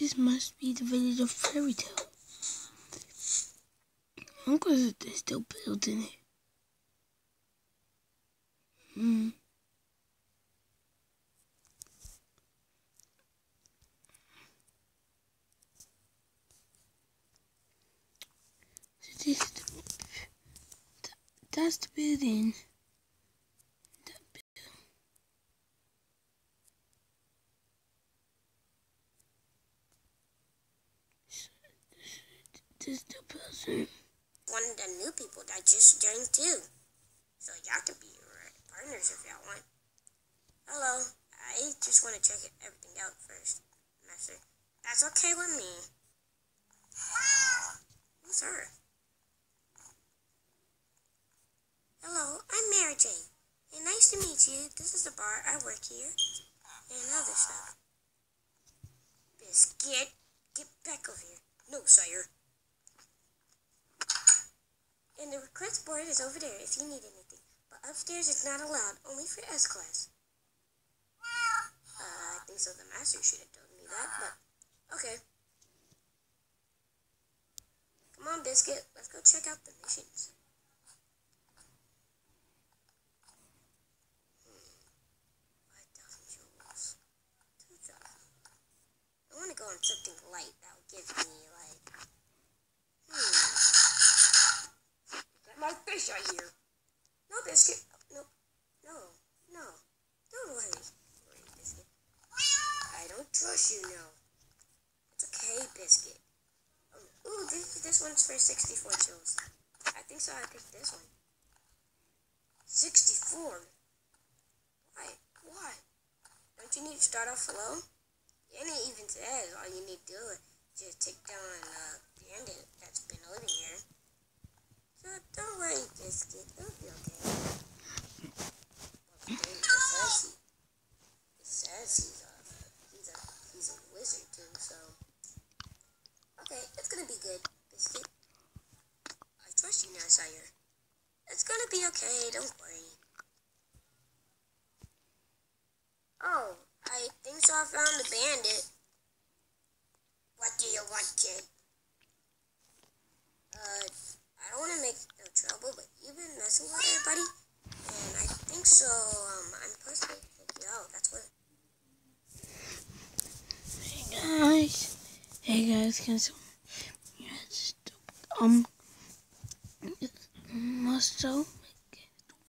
This must be the village of Fairy Tale. Uncle's still building it. So that's the building. This is the person. One of the new people that just joined too. So y'all can be partners if y'all want. Hello. I just want to check everything out first, Master. That's okay with me. Who's her? Hello, I'm Mary Jane. And nice to meet you. This is the bar. I work here. And other stuff. Biscuit, get back over here. No, sire. And the request board is over there if you need anything. But upstairs is not allowed, only for S class. I think so. The master should have told me that, but okay. Come on, Biscuit. Let's go check out the missions. 5,000 jewels. 2,000. I want to go on something light that will give me, like, my fish right here. No, Biscuit. No. Don't worry. Biscuit. I don't trust you now. It's okay, Biscuit. Ooh, this one's for 64 jewels. I think so. I picked this one. 64. Why? Don't you need to start off low? And it even says all you need to do is just take down a bandit that's been living here. So don't worry, Biscuit. It'll be okay. It says he's a wizard too, so okay, it's gonna be good, Biscuit. I trust you now, sire. It's gonna be okay, don't worry. Oh, I think so. I found the bandit. What do you want, kid? I don't want to make no trouble, but you've been messing with everybody, and I think so. I'm supposed to take you out. That's what. Hey guys, can someone? Yes, Muscle.